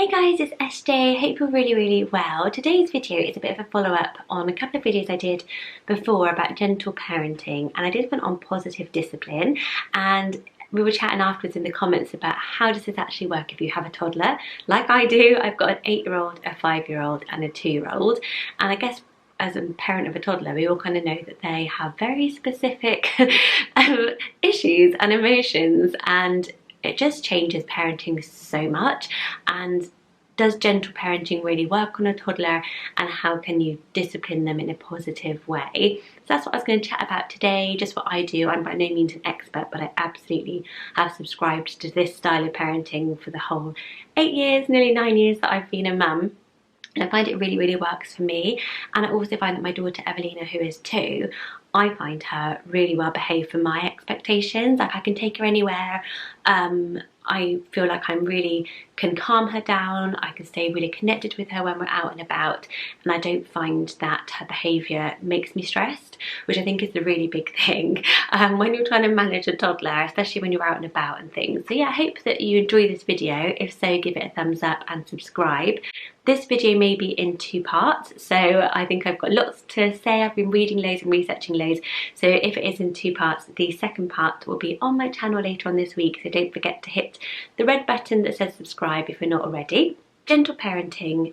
Hey guys, it's SJ. Hope you're really well. Today's video is a bit of a follow-up on a couple of videos I did before about gentle parenting, and I did one on positive discipline, and we were chatting afterwards in the comments about how does this actually work if you have a toddler like I do. I've got an 8-year-old, a 5-year-old and a 2-year-old, and I guess as a parent of a toddler, we all kind of know that they have very specific issues and emotions, and it just changes parenting so much. And does gentle parenting really work on a toddler, and how can you discipline them in a positive way? So that's what I was going to chat about today, just what I do. I'm by no means an expert, but I absolutely have subscribed to this style of parenting for the whole 8 years, nearly 9 years that I've been a mum. And I find it really works for me. And I also find that my daughter Evelina, who is 2, I find her really well behaved for my expectations. Like, I can take her anywhere. I feel like I really can calm her down. I can stay really connected with her when we're out and about, and I don't find that her behaviour makes me stressed, which I think is the really big thing when you're trying to manage a toddler, especially when you're out and about and things. So yeah, I hope that you enjoy this video. If so, give it a thumbs up and subscribe. This video may be in 2 parts, so I think I've got lots to say. I've been reading loads and researching loads, so if it is in 2 parts, the second part will be on my channel later on this week, so don't forget to hit the red button that says subscribe if you're not already. Gentle parenting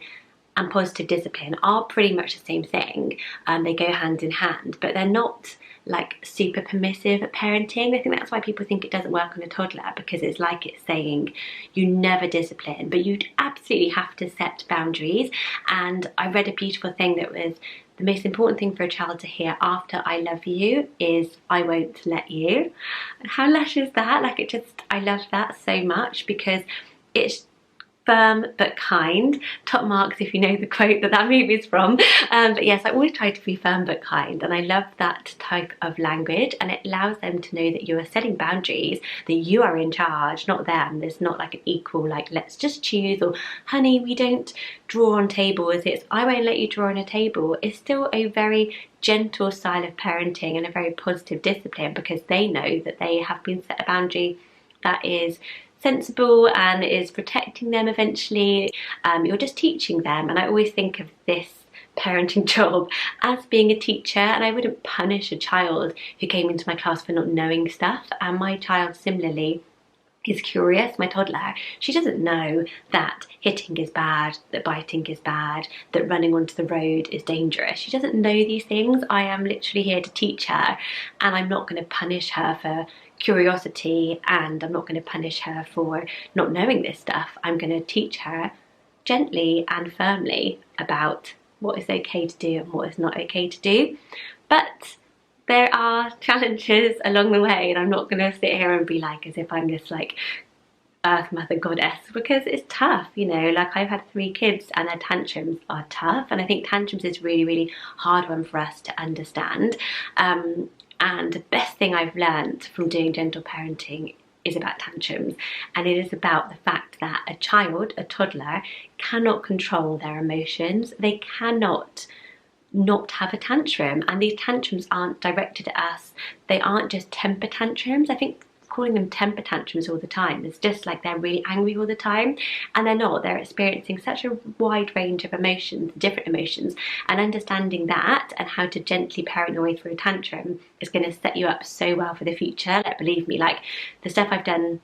and positive discipline are pretty much the same thing. They go hand in hand, but they're not like super permissive at parenting. I think that's why people think it doesn't work on a toddler, because it's like it's saying you never discipline, but you absolutely have to set boundaries. And I read a beautiful thing that was, the most important thing for a child to hear after I love you is I won't let you. And how lush is that? Like, I love that so much, because it's firm but kind. Top marks if you know the quote that movie is from. But yes, I always try to be firm but kind, and I love that type of language, and it allows them to know that you are setting boundaries, that you are in charge, not them. There's not like an equal, like, let's just choose, or honey, we don't draw on tables. It's I won't let you draw on a table. It's still a very gentle style of parenting and a very positive discipline, because they know that they have been set a boundary that is sensible and is protecting them eventually. You're just teaching them, and I always think of this parenting job as being a teacher, and I wouldn't punish a child who came into my class for not knowing stuff. And my child similarly is curious. My toddler, she doesn't know that hitting is bad, that biting is bad, that running onto the road is dangerous. She doesn't know these things. I am literally here to teach her, and I'm not going to punish her for curiosity, and I'm not going to punish her for not knowing this stuff. I'm going to teach her gently and firmly about what is okay to do and what is not okay to do. But there are challenges along the way, and I'm not going to sit here and be like as if I'm this like earth mother goddess, because it's tough, you know. Like, I've had 3 kids and their tantrums are tough, and I think tantrums is really hard one for us to understand. And the best thing I've learned from doing gentle parenting is about tantrums, and it is about the fact that a child, a toddler, cannot control their emotions. They cannot not have a tantrum, and these tantrums aren't directed at us. They aren't just temper tantrums. I think calling them temper tantrums all the time is just like they're really angry all the time, and they're not. They're experiencing such a wide range of emotions, different emotions, and understanding that and how to gently parent your way through a tantrum is going to set you up so well for the future. Like, believe me, like, the stuff I've done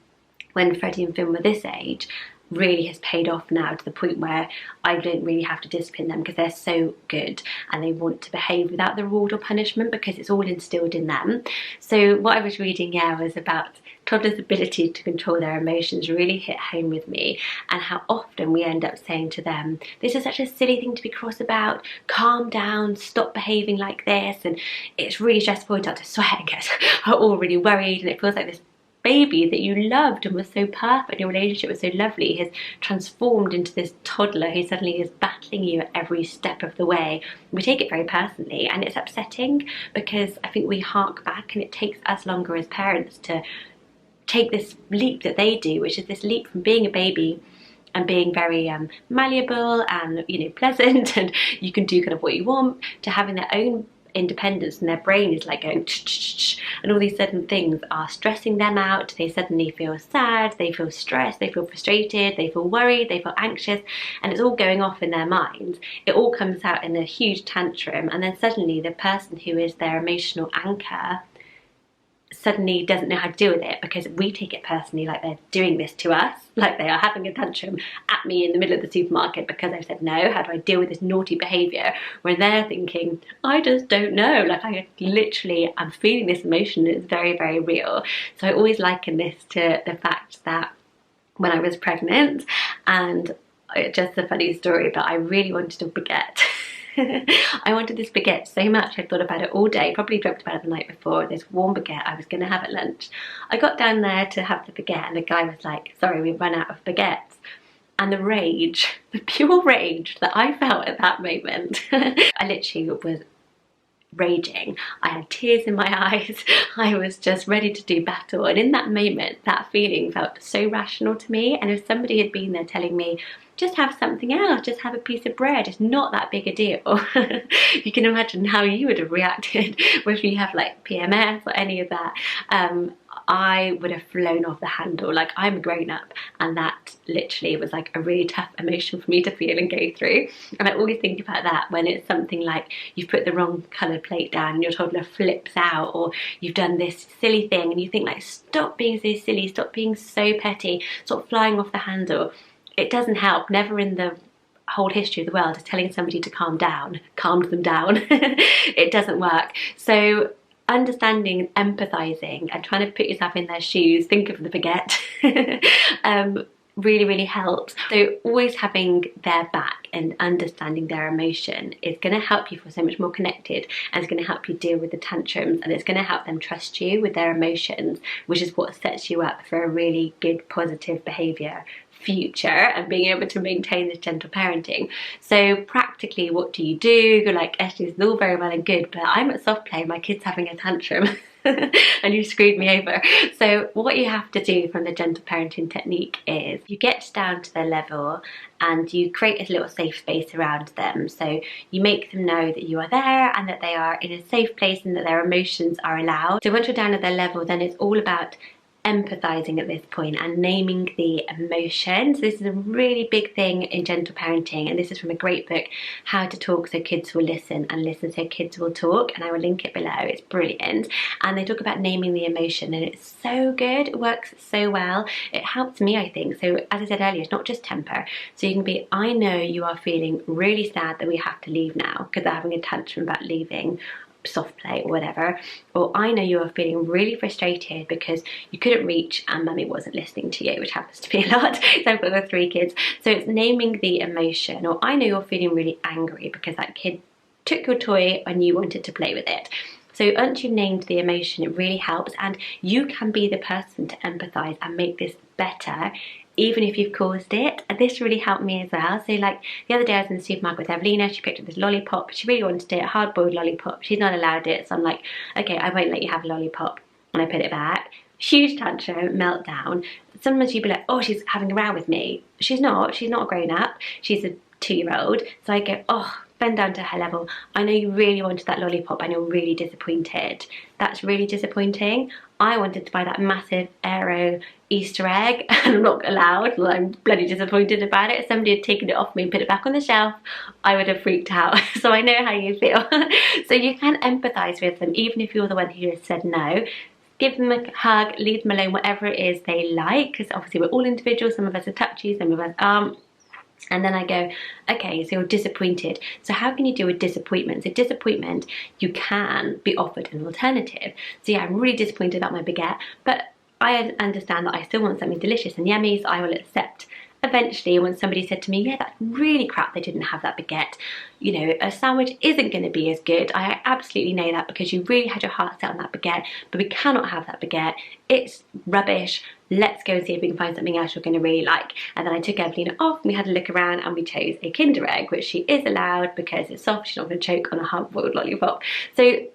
when Freddie and Finn were this age really has paid off now, to the point where I don't really have to discipline them, because they're so good and they want to behave without the reward or punishment, because it's all instilled in them. So what I was reading, was about toddlers' ability to control their emotions really hit home with me, and how often we end up saying to them, this is such a silly thing to be cross about, calm down, stop behaving like this, and it's really stressful, you start to sweat and get all really worried, and it feels like this baby that you loved and was so perfect, your relationship was so lovely, has transformed into this toddler who suddenly is battling you at every step of the way. We take it very personally, and it's upsetting, because I think we hark back, and it takes us longer as parents to take this leap that they do, which is this leap from being a baby and being very malleable and, you know, pleasant, and you can do kind of what you want, to having their own independence, and their brain is like going and all these sudden things are stressing them out. They suddenly feel sad, they feel stressed, they feel frustrated, they feel worried, they feel anxious, and it's all going off in their minds. It all comes out in a huge tantrum, and then suddenly the person who is their emotional anchor suddenly doesn't know how to deal with it, because we take it personally, like they're doing this to us, like they are having a tantrum at me in the middle of the supermarket because I've said no. How do I deal with this naughty behaviour? When they're thinking, I just don't know, like I'm feeling this emotion, it's very, very real. So I always liken this to the fact that when I was pregnant, and just a funny story, but I really wanted a baguette. I wanted this baguette so much, I thought about it all day, probably dreamt about it the night before, this warm baguette I was going to have at lunch. I got down there to have the baguette and the guy was like, sorry, we've run out of baguettes. And the rage, the pure rage that I felt at that moment, I literally was raging. I had tears in my eyes. I was just ready to do battle, and in that moment that feeling felt so rational to me. And if somebody had been there telling me, just have something else, just have a piece of bread, it's not that big a deal, you can imagine how you would have reacted if you have like PMS or any of that. I would have flown off the handle. Like, I'm a grown-up, and that literally was like a really tough emotion for me to feel and go through. And I always think about that when it's something like you've put the wrong colour plate down and your toddler flips out, or you've done this silly thing and you think like, stop being so silly, stop being so petty, stop flying off the handle. It doesn't help. Never in the whole history of the world is telling somebody to calm down, calmed them down. It doesn't work. So understanding, empathizing, and trying to put yourself in their shoes, think of the baguette, really, really helps. So always having their back and understanding their emotion is going to help you feel so much more connected, and it's going to help you deal with the tantrums, and it's going to help them trust you with their emotions, which is what sets you up for a really good, positive behaviour future and being able to maintain this gentle parenting. So practically, what do? You're like, Ashley, this is all very well and good, but I'm at soft play, my kid's having a tantrum and you screwed me over. So what you have to do from the gentle parenting technique is you get down to their level and you create a little safe space around them. So you make them know that you are there and that they are in a safe place and that their emotions are allowed. So once you're down at their level, then it's all about empathizing at this point and naming the emotions. This is a really big thing in gentle parenting, and this is from a great book, How to Talk So Kids Will Listen, and Listen So Kids Will Talk, and I will link it below. It's brilliant, and they talk about naming the emotion, and it's so good. It works so well. It helps me, I think. So as I said earlier, it's not just temper. So you can be, I know you are feeling really sad that we have to leave now because they're having a tantrum about leaving soft play or whatever, or I know you are feeling really frustrated because you couldn't reach and mummy wasn't listening to you, which happens to be a lot. So I've got the 3 kids, so it's naming the emotion. Or I know you're feeling really angry because that kid took your toy and you wanted to play with it. So once you've named the emotion, it really helps, and you can be the person to empathize and make this better even if you've caused it. And this really helped me as well. So like the other day I was in the supermarket with Evelina, she picked up this lollipop, she really wanted it, a hard-boiled lollipop, she's not allowed it, so I'm like, okay, I won't let you have a lollipop, and I put it back. Huge tantrum, meltdown. Sometimes you'd be like, oh, she's having a row with me. She's not a grown-up, she's a 2-year-old. So I go, oh, bend down to her level. I know you really wanted that lollipop and you're really disappointed. That's really disappointing. I wanted to buy that massive aero Easter egg and I'm not allowed, and I'm bloody disappointed about it. If somebody had taken it off me and put it back on the shelf, I would have freaked out. So I know how you feel. So you can empathise with them even if you're the one who has said no. Give them a hug, leave them alone, whatever it is they like, because obviously we're all individuals. Some of us are touchy, some of us aren't. And then I go, okay, so you're disappointed. So how can you deal with disappointment? So disappointment, you can be offered an alternative. So yeah, I'm really disappointed about my baguette, but I understand that I still want something delicious and yummy, so I will accept. Eventually, when somebody said to me, yeah, that's really crap, they didn't have that baguette, you know, a sandwich isn't going to be as good. I absolutely know that because you really had your heart set on that baguette, but we cannot have that baguette. It's rubbish. Let's go and see if we can find something else you're going to really like. And then I took Evelina off and we had a look around and we chose a Kinder Egg, which she is allowed because it's soft, she's not going to choke on a hard-boiled lollipop. So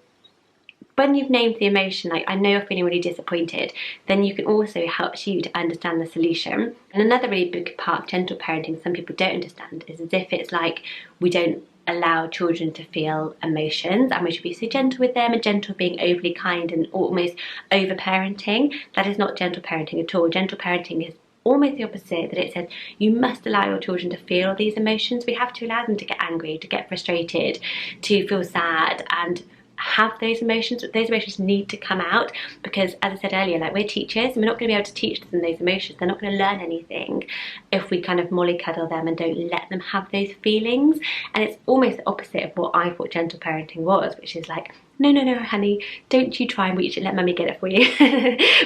when you've named the emotion, like I know you're feeling really disappointed, then you can also help you to understand the solution. And another really big part of gentle parenting some people don't understand is as if it's like we don't allow children to feel emotions, and we should be so gentle with them, and gentle being overly kind and almost over parenting. That is not gentle parenting at all. Gentle parenting is almost the opposite, that it says you must allow your children to feel these emotions. We have to allow them to get angry, to get frustrated, to feel sad, and have those emotions. Those emotions need to come out, because as I said earlier, like, we're teachers and we're not going to be able to teach them those emotions. They're not going to learn anything if we kind of mollycoddle them and don't let them have those feelings. And it's almost the opposite of what I thought gentle parenting was, which is like, no, no, no, honey, don't you try and reach it, let mummy get it for you.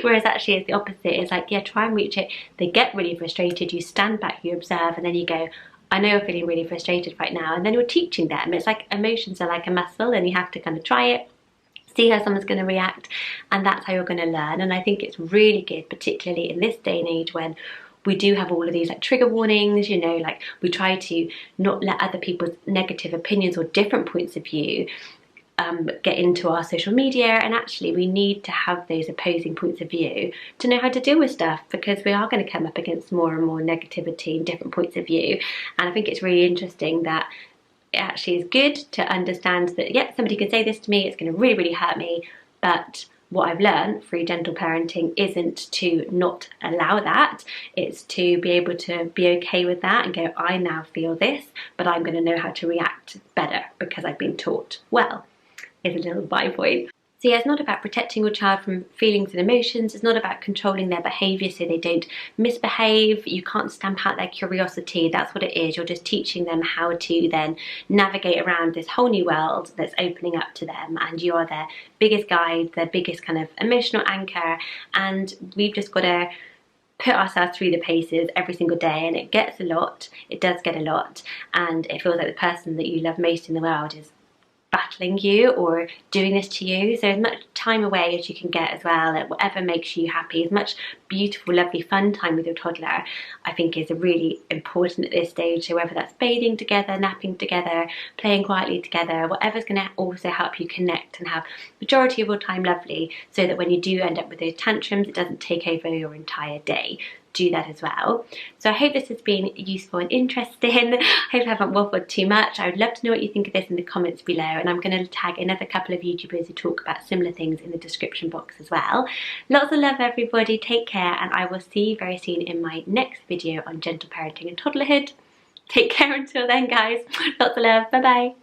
Whereas actually it's the opposite. It's like, yeah, try and reach it. They get really frustrated, you stand back, you observe, and then you go, I know you're feeling really frustrated right now, and then you're teaching them. It's like emotions are like a muscle, and you have to kind of try it, see how someone's going to react, and that's how you're going to learn. And I think it's really good, particularly in this day and age when we do have all of these like trigger warnings, you know, like we try to not let other people's negative opinions or different points of view get into our social media. And actually we need to have those opposing points of view to know how to deal with stuff, because we are going to come up against more and more negativity and different points of view. And I think it's really interesting that it actually is good to understand that, yeah, somebody can say this to me, it's going to really, really hurt me, but what I've learned through gentle parenting isn't to not allow that. It's to be able to be okay with that and go, I now feel this, but I'm going to know how to react better because I've been taught well. Is a little by point. So yeah, it's not about protecting your child from feelings and emotions. It's not about controlling their behaviour so they don't misbehave. You can't stamp out their curiosity. That's what it is. You're just teaching them how to then navigate around this whole new world that's opening up to them. And you are their biggest guide, their biggest kind of emotional anchor. And we've just got to put ourselves through the paces every single day, and it gets a lot. It does get a lot. And it feels like the person that you love most in the world is battling you or doing this to you. So as much time away as you can get as well, at whatever makes you happy, as much beautiful, lovely, fun time with your toddler, I think is really important at this stage. So whether that's bathing together, napping together, playing quietly together, whatever's going to also help you connect and have majority of your time lovely, so that when you do end up with those tantrums, it doesn't take over your entire day. Do that as well. So I hope this has been useful and interesting. I hope I haven't waffled too much. I would love to know what you think of this in the comments below, and I'm going to tag another couple of YouTubers who talk about similar things in the description box as well. Lots of love everybody, take care, and I will see you very soon in my next video on gentle parenting and toddlerhood. Take care until then guys, lots of love, bye bye.